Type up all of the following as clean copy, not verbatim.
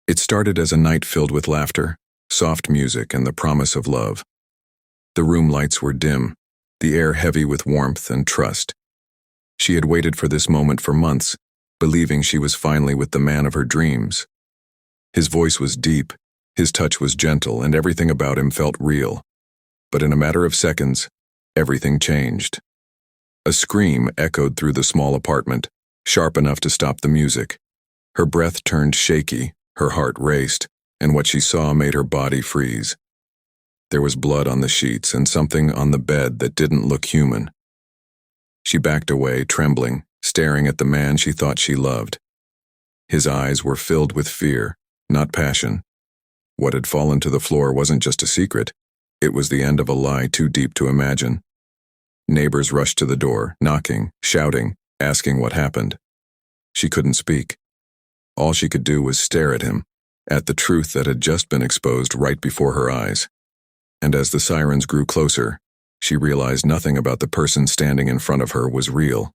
It started as a night filled with laughter, soft music, and the promise of love. The room lights were dim, the air heavy with warmth and trust. She had waited for this moment for months, believing she was finally with the man of her dreams. His voice was deep, his touch was gentle, and everything about him felt real. But in a matter of seconds, everything changed. A scream echoed through the small apartment, sharp enough to stop the music. Her breath turned shaky, her heart raced, and what she saw made her body freeze. There was blood on the sheets and something on the bed that didn't look human. She backed away, trembling, staring at the man she thought she loved. His eyes were filled with fear, not passion. What had fallen to the floor wasn't just a secret. It was the end of a lie too deep to imagine. Neighbors rushed to the door, knocking, shouting, asking what happened. She couldn't speak. All she could do was stare at him, at the truth that had just been exposed right before her eyes. And as the sirens grew closer, she realized nothing about the person standing in front of her was real.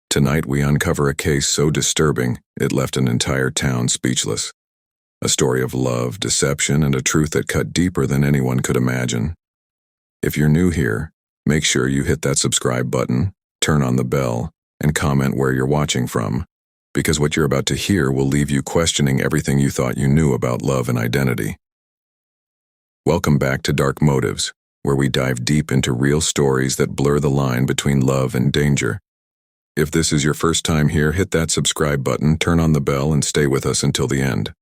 Tonight we uncover a case so disturbing it left an entire town speechless. A story of love, deception, and a truth that cut deeper than anyone could imagine. If you're new here, make sure you hit that subscribe button, turn on the bell, and comment where you're watching from, because what you're about to hear will leave you questioning everything you thought you knew about love and identity. Welcome back to Dark Motives, where we dive deep into real stories that blur the line between love and danger. If this is your first time here, hit that subscribe button, turn on the bell, and stay with us until the end.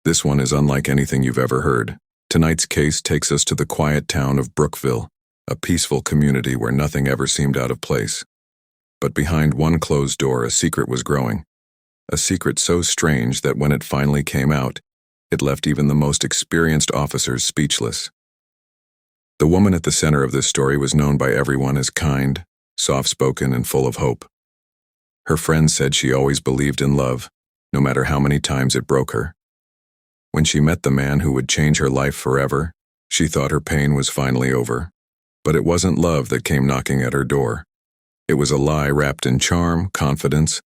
This one is unlike anything you've ever heard. Tonight's case takes us to the quiet town of Brookville, a peaceful community where nothing ever seemed out of place. But behind one closed door, a secret was growing. A secret so strange that when it finally came out, it left even the most experienced officers speechless. The woman at the center of this story was known by everyone as kind, soft-spoken, and full of hope. Her friends said she always believed in love, no matter how many times it broke her. When she met the man who would change her life forever, she thought her pain was finally over. But it wasn't love that came knocking at her door. It was a lie wrapped in charm, confidence,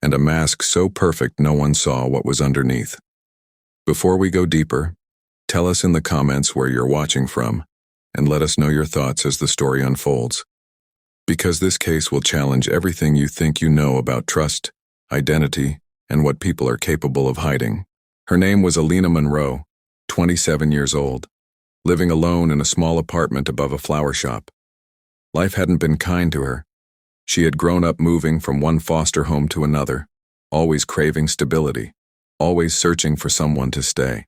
and a mask so perfect no one saw what was underneath. Before we go deeper, tell us in the comments where you're watching from, and let us know your thoughts as the story unfolds. Because this case will challenge everything you think you know about trust, identity, and what people are capable of hiding. Her name was Alina Monroe, 27 years old, living alone in a small apartment above a flower shop. Life hadn't been kind to her. She had grown up moving from one foster home to another, always craving stability, always searching for someone to stay.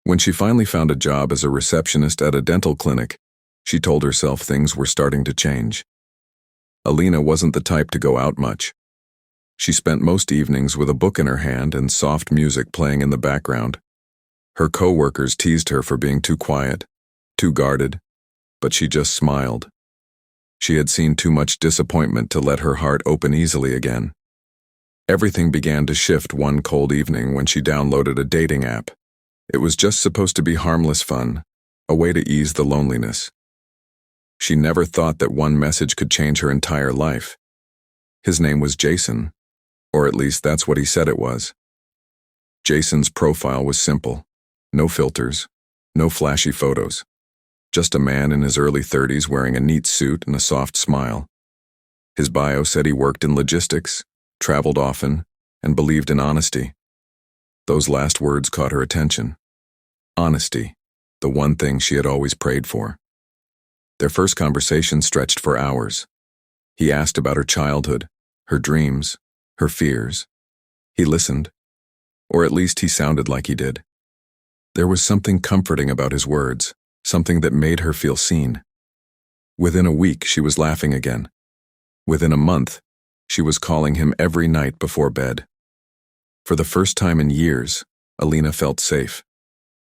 When she finally found a job as a receptionist at a dental clinic, she told herself things were starting to change. Alina wasn't the type to go out much. She spent most evenings with a book in her hand and soft music playing in the background. Her co-workers teased her for being too quiet, too guarded, but she just smiled. She had seen too much disappointment to let her heart open easily again. Everything began to shift one cold evening when she downloaded a dating app. It was just supposed to be harmless fun, a way to ease the loneliness. She never thought that one message could change her entire life. His name was Jason, or at least that's what he said it was. Jason's profile was simple. No filters, no flashy photos. Just a man in his early 30s wearing a neat suit and a soft smile. His bio said he worked in logistics, traveled often, and believed in honesty. Those last words caught her attention. Honesty, the one thing she had always prayed for. Their first conversation stretched for hours. He asked about her childhood, her dreams, her fears. He listened, or at least he sounded like he did. There was something comforting about his words, something that made her feel seen. Within a week, she was laughing again. Within a month, she was calling him every night before bed. For the first time in years, Alina felt safe.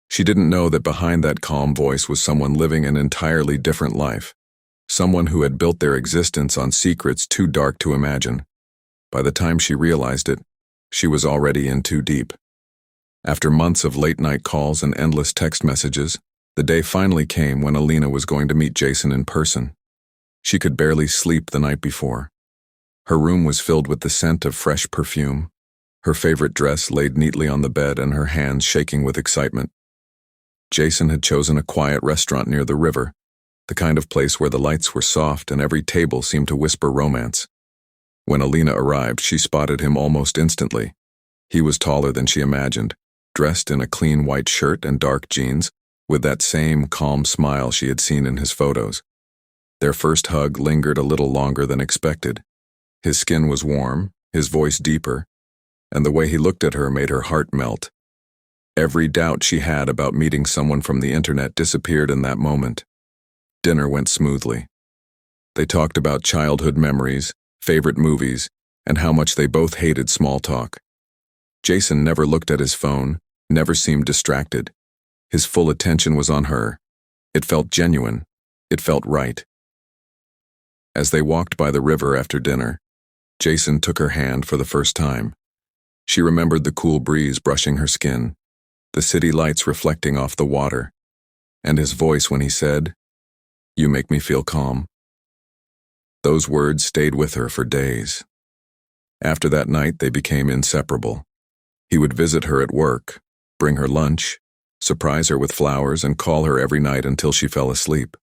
She didn't know that behind that calm voice was someone living an entirely different life, someone who had built their existence on secrets too dark to imagine. By the time she realized it, she was already in too deep. After months of late-night calls and endless text messages, the day finally came when Alina was going to meet Jason in person. She could barely sleep the night before. Her room was filled with the scent of fresh perfume, her favorite dress laid neatly on the bed and her hands shaking with excitement. Jason had chosen a quiet restaurant near the river, the kind of place where the lights were soft and every table seemed to whisper romance. When Alina arrived, she spotted him almost instantly. He was taller than she imagined, dressed in a clean white shirt and dark jeans, with that same calm smile she had seen in his photos. Their first hug lingered a little longer than expected. His skin was warm, his voice deeper, and the way he looked at her made her heart melt. Every doubt she had about meeting someone from the internet disappeared in that moment. Dinner went smoothly. They talked about childhood memories, favorite movies, and how much they both hated small talk. Jason never looked at his phone, never seemed distracted. His full attention was on her. It felt genuine. It felt right. As they walked by the river after dinner, Jason took her hand for the first time. She remembered the cool breeze brushing her skin, the city lights reflecting off the water, and his voice when he said, "You make me feel calm." Those words stayed with her for days. After that night, they became inseparable. He would visit her at work, bring her lunch, surprise her with flowers, and call her every night until she fell asleep.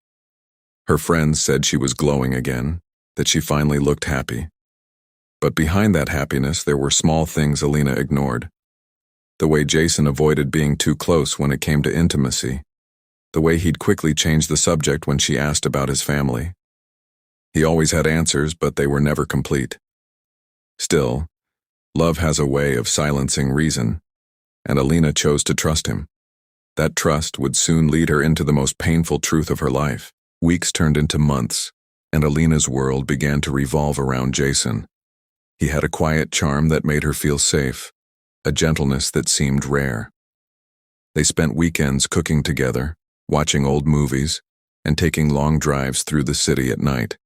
Her friends said she was glowing again, that she finally looked happy. But behind that happiness, there were small things Alina ignored. The way Jason avoided being too close when it came to intimacy. The way he'd quickly change the subject when she asked about his family. He always had answers, but they were never complete. Still, love has a way of silencing reason, and Alina chose to trust him. That trust would soon lead her into the most painful truth of her life. Weeks turned into months, and Alina's world began to revolve around Jason. He had a quiet charm that made her feel safe, a gentleness that seemed rare. They spent weekends cooking together, watching old movies, and taking long drives through the city at night.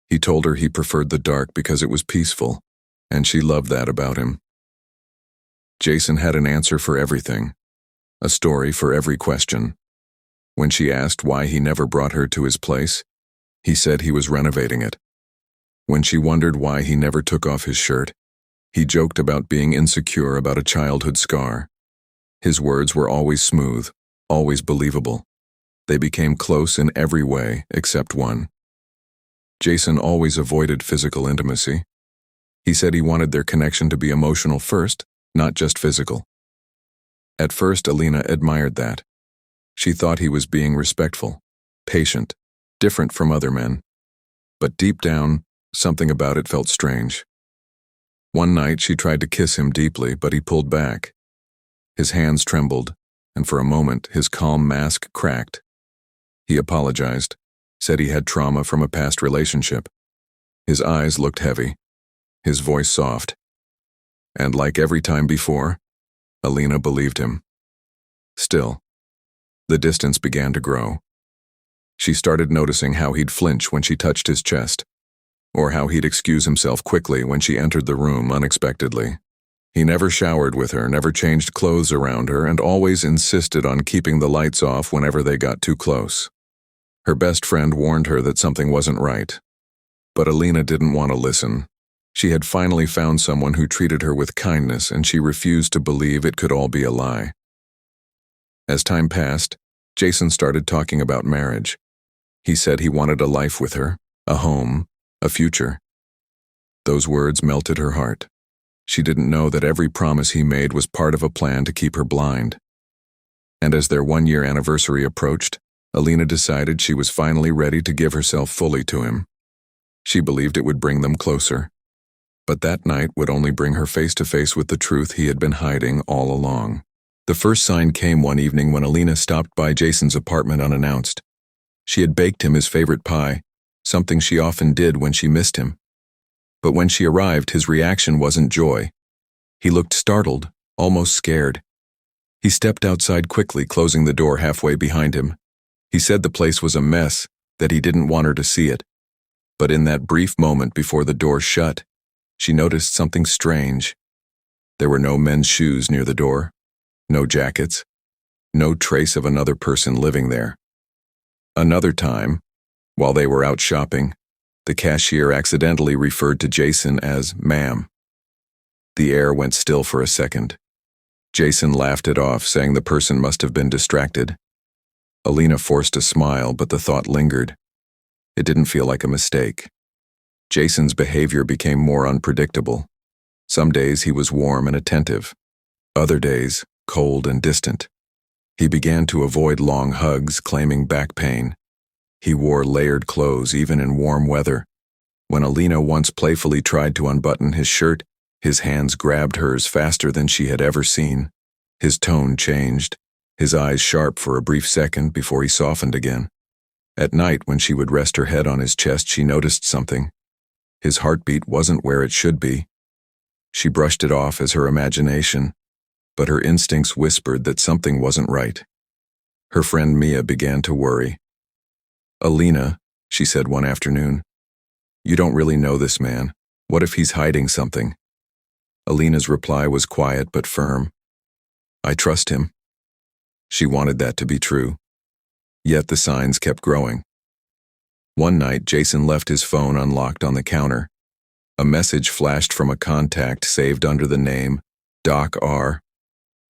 He told her he preferred the dark because it was peaceful, and she loved that about him. Jason had an answer for everything, a story for every question. When she asked why he never brought her to his place, he said he was renovating it. When she wondered why he never took off his shirt, he joked about being insecure about a childhood scar. His words were always smooth, always believable. They became close in every way except one. Jason always avoided physical intimacy. He said he wanted their connection to be emotional first, not just physical. At first, Alina admired that. She thought he was being respectful, patient, different from other men. But deep down, something about it felt strange. One night she tried to kiss him deeply, but he pulled back. His hands trembled, and for a moment his calm mask cracked. He apologized, said he had trauma from a past relationship. His eyes looked heavy, his voice soft. And like every time before, Alina believed him. Still, the distance began to grow. She started noticing how he'd flinch when she touched his chest, or how he'd excuse himself quickly when she entered the room unexpectedly. He never showered with her, never changed clothes around her, and always insisted on keeping the lights off whenever they got too close. Her best friend warned her that something wasn't right. But Alina didn't want to listen. She had finally found someone who treated her with kindness, and she refused to believe it could all be a lie. As time passed, Jason started talking about marriage. He said he wanted a life with her, a home, a future. Those words melted her heart. She didn't know that every promise he made was part of a plan to keep her blind. And as their one-year anniversary approached, Alina decided she was finally ready to give herself fully to him. She believed it would bring them closer. But that night would only bring her face to face with the truth he had been hiding all along. The first sign came one evening when Alina stopped by Jason's apartment unannounced. She had baked him his favorite pie, something she often did when she missed him. But when she arrived, his reaction wasn't joy. He looked startled, almost scared. He stepped outside quickly, closing the door halfway behind him. He said the place was a mess, that he didn't want her to see it. But in that brief moment before the door shut, she noticed something strange. There were no men's shoes near the door, no jackets, no trace of another person living there. Another time, while they were out shopping, the cashier accidentally referred to Jason as "ma'am." The air went still for a second. Jason laughed it off, saying the person must have been distracted. Alina forced a smile, but the thought lingered. It didn't feel like a mistake. Jason's behavior became more unpredictable. Some days he was warm and attentive. Other days, cold and distant. He began to avoid long hugs, claiming back pain. He wore layered clothes even in warm weather. When Alina once playfully tried to unbutton his shirt, his hands grabbed hers faster than she had ever seen. His tone changed, his eyes sharp for a brief second before he softened again. At night, when she would rest her head on his chest, she noticed something. His heartbeat wasn't where it should be. She brushed it off as her imagination, but her instincts whispered that something wasn't right. Her friend Mia began to worry. "Alina," she said one afternoon, "you don't really know this man. What if he's hiding something?" Alina's reply was quiet but firm. "I trust him." She wanted that to be true. Yet the signs kept growing. One night, Jason left his phone unlocked on the counter. A message flashed from a contact saved under the name Doc R.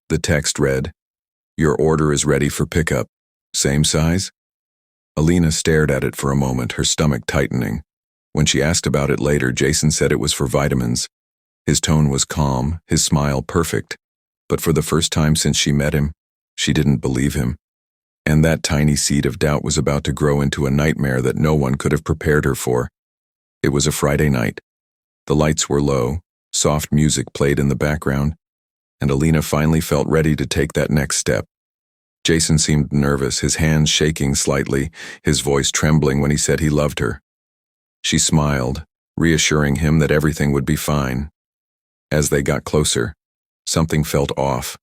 The text read, "Your order is ready for pickup. Same size?" Alina stared at it for a moment, her stomach tightening. When she asked about it later, Jason said it was for vitamins. His tone was calm, his smile perfect. But for the first time since she met him, she didn't believe him. And that tiny seed of doubt was about to grow into a nightmare that no one could have prepared her for. It was a Friday night. The lights were low, soft music played in the background, and Alina finally felt ready to take that next step. Jason seemed nervous, his hands shaking slightly, his voice trembling when he said he loved her. She smiled, reassuring him that everything would be fine. As they got closer, something felt off.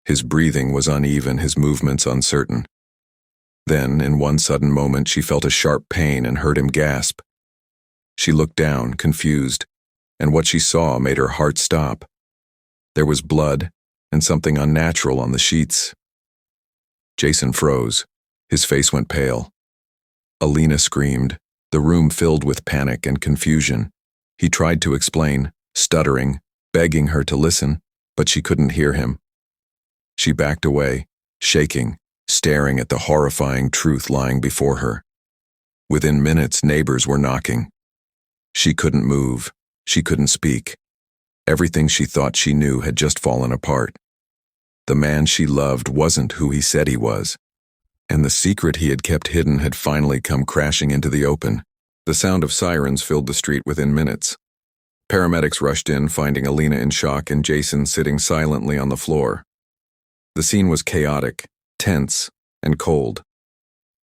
His breathing was uneven, his movements uncertain. Then, in one sudden moment, she felt a sharp pain and heard him gasp. She looked down, confused, and what she saw made her heart stop. There was blood and something unnatural on the sheets. Jason froze. His face went pale. Alina screamed. The room filled with panic and confusion. He tried to explain, stuttering, begging her to listen, but she couldn't hear him. She backed away, shaking, staring at the horrifying truth lying before her. Within minutes, neighbors were knocking. She couldn't move. She couldn't speak. Everything she thought she knew had just fallen apart. The man she loved wasn't who he said he was, and the secret he had kept hidden had finally come crashing into the open. The sound of sirens filled the street within minutes. Paramedics rushed in, finding Alina in shock and Jason sitting silently on the floor. The scene was chaotic, tense, and cold.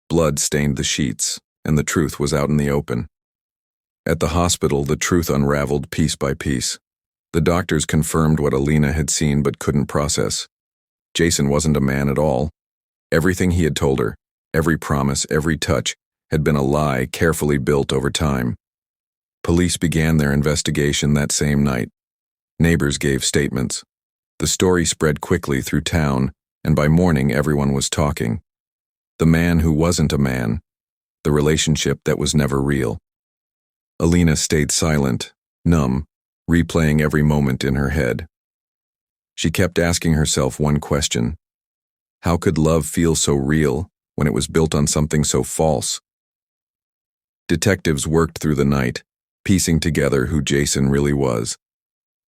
Blood stained the sheets, and the truth was out in the open. At the hospital, the truth unraveled piece by piece. The doctors confirmed what Alina had seen but couldn't process. Jason wasn't a man at all. Everything he had told her, every promise, every touch, had been a lie carefully built over time. Police began their investigation that same night. Neighbors gave statements. The story spread quickly through town, and by morning everyone was talking. The man who wasn't a man. The relationship that was never real. Alina stayed silent, numb, replaying every moment in her head. She kept asking herself one question. How could love feel so real when it was built on something so false? Detectives worked through the night, piecing together who Jason really was.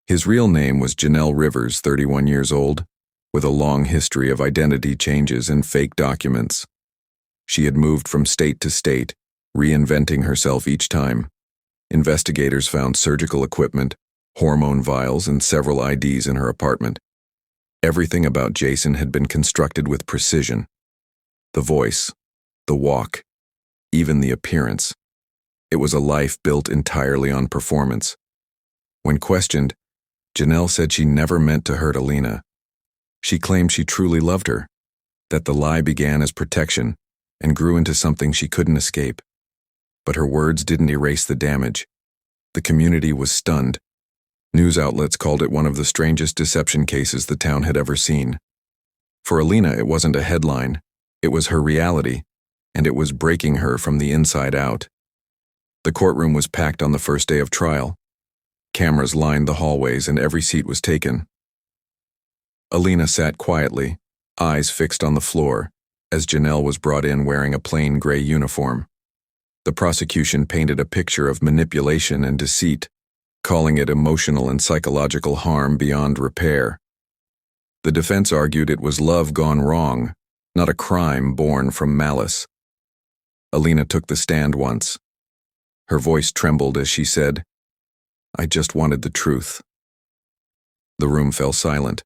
His real name was Janelle Rivers, 31 years old, with a long history of identity changes and fake documents. She had moved from state to state, reinventing herself each time. Investigators found surgical equipment, hormone vials, and several IDs in her apartment. Everything about Jason had been constructed with precision. The voice, the walk, even the appearance. It was a life built entirely on performance. When questioned, Janelle said she never meant to hurt Alina. She claimed she truly loved her, that the lie began as protection and grew into something she couldn't escape. But her words didn't erase the damage. The community was stunned. News outlets called it one of the strangest deception cases the town had ever seen. For Alina, it wasn't a headline. It was her reality, and it was breaking her from the inside out. The courtroom was packed on the first day of trial. Cameras lined the hallways and every seat was taken. Alina sat quietly, eyes fixed on the floor, as Janelle was brought in wearing a plain gray uniform. The prosecution painted a picture of manipulation and deceit, calling it emotional and psychological harm beyond repair. The defense argued it was love gone wrong, not a crime born from malice. Alina took the stand once. Her voice trembled as she said, "I just wanted the truth." The room fell silent.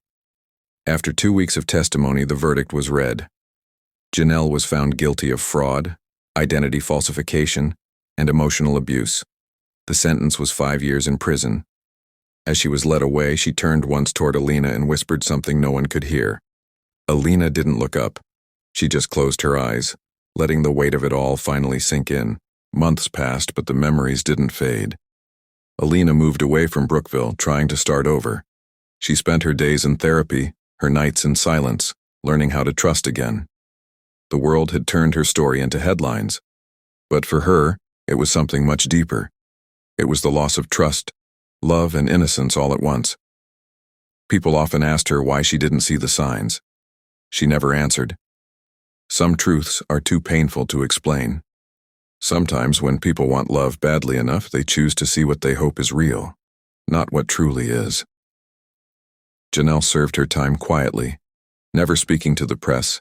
After 2 weeks of testimony, the verdict was read. Janelle was found guilty of fraud, identity falsification, and emotional abuse. The sentence was 5 years in prison. As she was led away, she turned once toward Alina and whispered something no one could hear. Alina didn't look up. She just closed her eyes, letting the weight of it all finally sink in. Months passed, but the memories didn't fade. Alina moved away from Brookville, trying to start over. She spent her days in therapy, her nights in silence, learning how to trust again. The world had turned her story into headlines. But for her, it was something much deeper. It was the loss of trust, love, and innocence all at once. People often asked her why she didn't see the signs. She never answered. Some truths are too painful to explain. Sometimes when people want love badly enough, they choose to see what they hope is real, not what truly is. Janelle served her time quietly, never speaking to the press,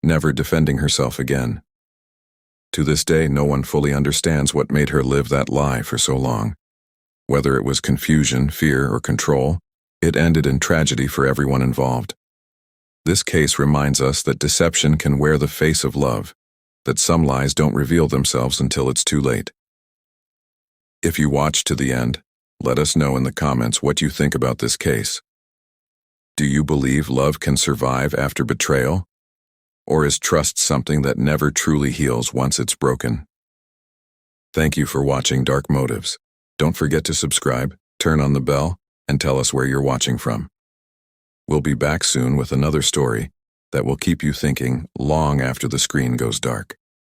never defending herself again. To this day, no one fully understands what made her live that lie for so long. Whether it was confusion, fear, or control, it ended in tragedy for everyone involved. This case reminds us that deception can wear the face of love, that some lies don't reveal themselves until it's too late. If you watched to the end, let us know in the comments what you think about this case. Do you believe love can survive after betrayal? Or is trust something that never truly heals once it's broken? Thank you for watching Dark Motives. Don't forget to subscribe, turn on the bell, and tell us where you're watching from. We'll be back soon with another story that will keep you thinking long after the screen goes dark.